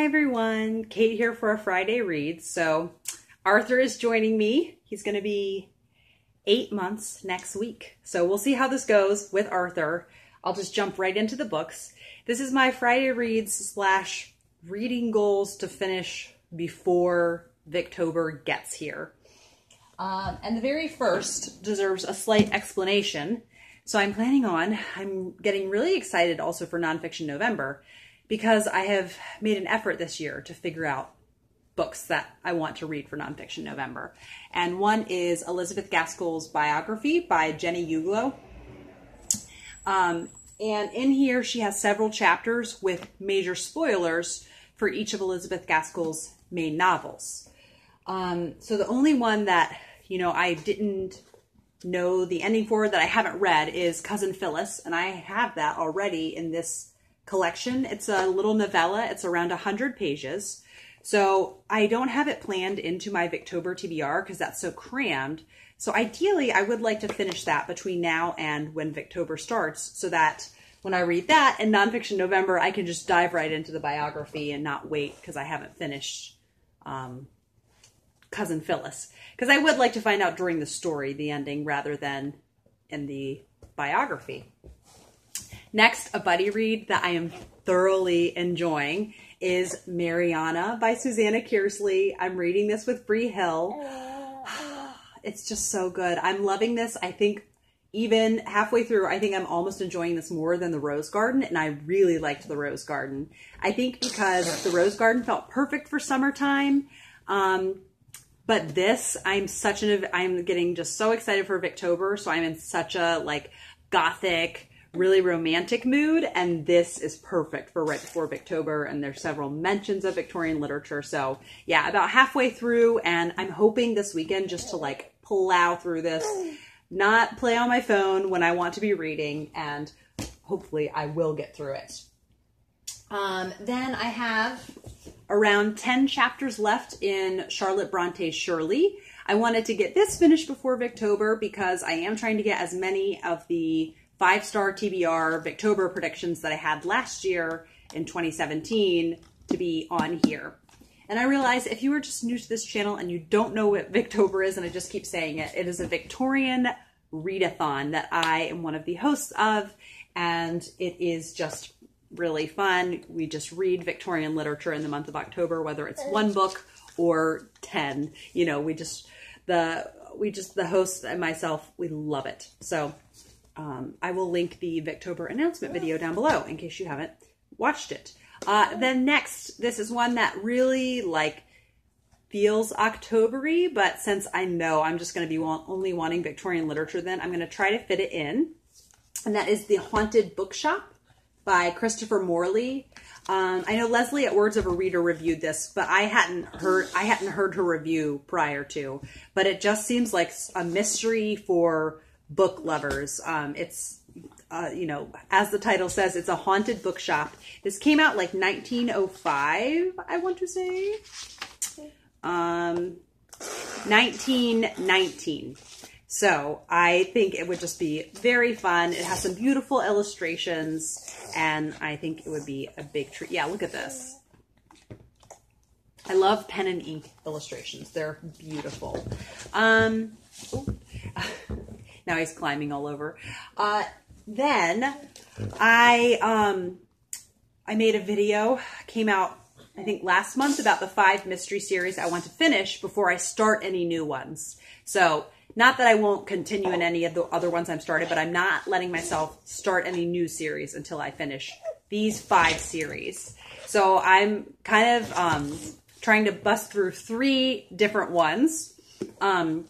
Hi everyone, Kate here for a Friday read. So Arthur is joining me. He's going to be 8 months next week. So we'll see how this goes with Arthur. I'll just jump right into the books. This is my Friday reads / reading goals to finish before Victober gets here. And the very first deserves a slight explanation. So I'm getting really excited also for Nonfiction November, because I have made an effort this year to figure out books that I want to read for Nonfiction November. And one is Elizabeth Gaskell's biography by Jenny Uglow. And in here she has several chapters with major spoilers for each of Elizabeth Gaskell's main novels. So the only one that, I didn't know the ending for that I haven't read is Cousin Phillis, and I have that already in this collection. It's a little novella. It's around 100 pages. So I don't have it planned into my Victober TBR because that's so crammed. So ideally, I would like to finish that between now and when Victober starts, so that when I read that in Nonfiction November, I can just dive right into the biography and not wait because I haven't finished Cousin Phillis. Because I would like to find out during the story the ending rather than in the biography. Next, a buddy read that I am thoroughly enjoying is Mariana by Susanna Kearsley. I'm reading this with Bree Hill. It's just so good. I'm loving this. I think even halfway through, I think I'm almost enjoying this more than The Rose Garden, and I really liked The Rose Garden. I think because The Rose Garden felt perfect for summertime, but this, I'm getting just so excited for Victober, so I'm in such a gothic, really romantic mood, and this is perfect for right before Victober, and there's several mentions of Victorian literature. So yeah, about halfway through, and I'm hoping this weekend just to plow through this, not play on my phone when I want to be reading, and hopefully I will get through it. Then I have around 10 chapters left in Charlotte Bronte's Shirley. I wanted to get this finished before Victober because I am trying to get as many of the 5-star TBR Victober predictions that I had last year in 2017 to be on here. And I realize if you are just new to this channel and you don't know what Victober is, and I just keep saying it, it is a Victorian readathon that I am one of the hosts of, and it is just really fun. We just read Victorian literature in the month of October, whether it's one book or 10. The host and myself, we love it. So I will link the Victober announcement video down below in case you haven't watched it. Then next, this is one that really feels October-y, but since I know I'm just going to be only wanting Victorian literature, then I'm going to try to fit it in. And that is The Haunted Bookshop by Christopher Morley. I know Leslie at Words of a Reader reviewed this, but I hadn't heard her review prior to. But it just seems like a mystery for book lovers. It's as the title says, it's a haunted bookshop. This came out 1905, I want to say. 1919. So I think it would just be very fun. It has some beautiful illustrations, and I think it would be a big treat. Yeah, look at this. I love pen and ink illustrations. They're beautiful. Now he's climbing all over. Then I made a video, came out I think last month, about the 5 mystery series I want to finish before I start any new ones. So not that I won't continue in any of the other ones I've started, but I'm not letting myself start any new series until I finish these 5 series. So I'm kind of trying to bust through 3 different ones. And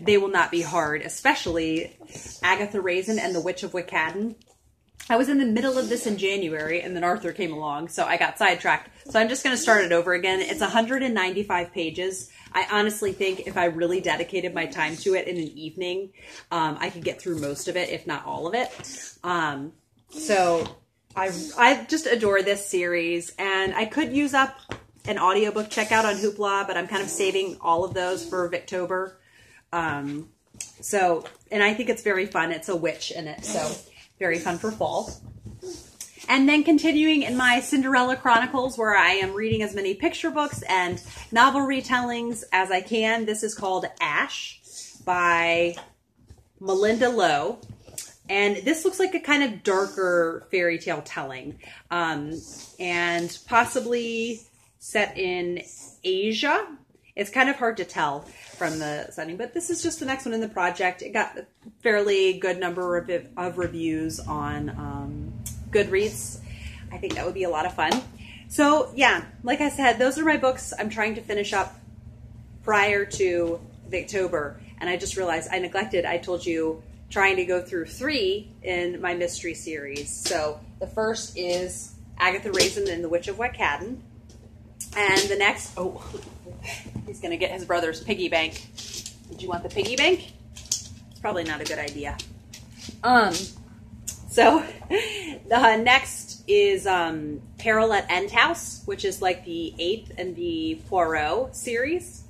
they will not be hard, especially Agatha, Raisin, and the Witch of Wyckhadden. I was in the middle of this in January, and then Arthur came along, so I got sidetracked. So I'm just going to start it over again. It's 195 pages. I honestly think if I really dedicated my time to it in an evening, I could get through most of it, if not all of it. So I just adore this series, and I could use up an audiobook checkout on Hoopla, but I'm kind of saving all of those for Victober. And I think it's very fun. It's a witch in it, so very fun for fall. And then continuing in my Cinderella Chronicles, where I am reading as many picture books and novel retellings as I can. This is called Ash by Melinda Lowe. And this looks like a kind of darker fairy tale telling, and possibly set in Asia. It's kind of hard to tell from the setting, but this is just the next one in the project. It got a fairly good number of reviews on Goodreads. I think that would be a lot of fun. So yeah, like I said, those are my books I'm trying to finish up prior to Victober. And I just realized I told you, trying to go through 3 in my mystery series. So the first is Agatha, Raisin, and the Witch of Wyckhadden. And the next, oh, he's going to get his brother's piggy bank. Did you want the piggy bank? It's probably not a good idea. So the next is Peril at End House, which is like the 8th in the Poirot series.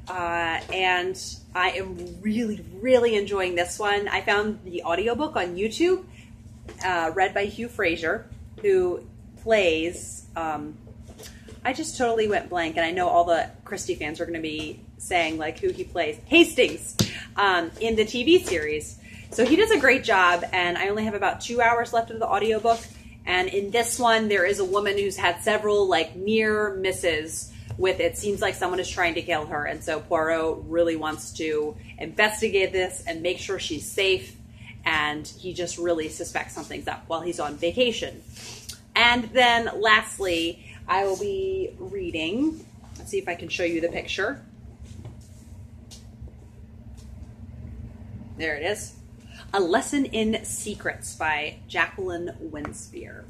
And I am really, really enjoying this one. I found the audiobook on YouTube, read by Hugh Fraser, who plays, I just totally went blank, and I know all the Christie fans are going to be saying like who he plays. Hastings, in the TV series. So he does a great job, and I only have about 2 hours left of the audiobook. And in this one, there is a woman who's had several like near misses with it. Seems like someone is trying to kill her, and so Poirot really wants to investigate this and make sure she's safe, and he just really suspects something's up while he's on vacation. And then lastly, I will be reading, let's see if I can show you the picture. There it is. A Lesson in Secrets by Jacqueline Winspear.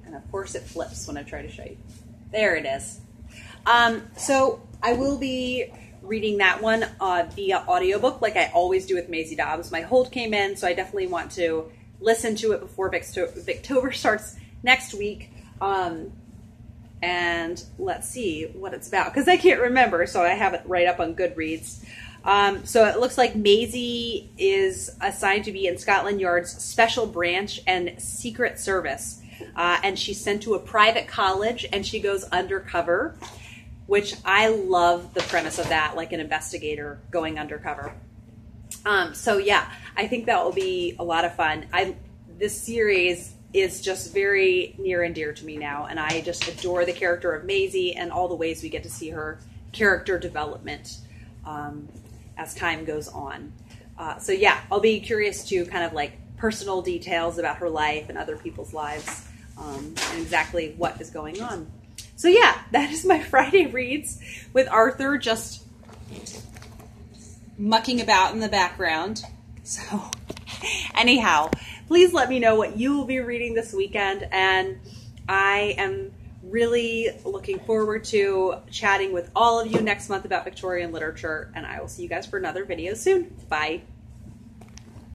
And of course it flips when I try to show you. There it is. So I will be reading that one via audiobook like I always do with Maisie Dobbs. My hold came in, so I definitely want to listen to it before Victober starts next week. And let's see what it's about, because I can't remember, so I have it right up on Goodreads. So it looks like Maisie is assigned to be in Scotland Yard's Special Branch and Secret Service. And she's sent to a private college, and she goes undercover, which I love the premise of that, like an investigator going undercover. So yeah, I think that will be a lot of fun. This series is just very near and dear to me now, and I just adore the character of Maisie and all the ways we get to see her character development as time goes on. So yeah, I'll be curious to kind of like personal details about her life and other people's lives, and exactly what is going on. So yeah, that is my Friday reads with Arthur just mucking about in the background. So anyhow, please let me know what you will be reading this weekend, and I am really looking forward to chatting with all of you next month about Victorian literature, and I will see you guys for another video soon. Bye.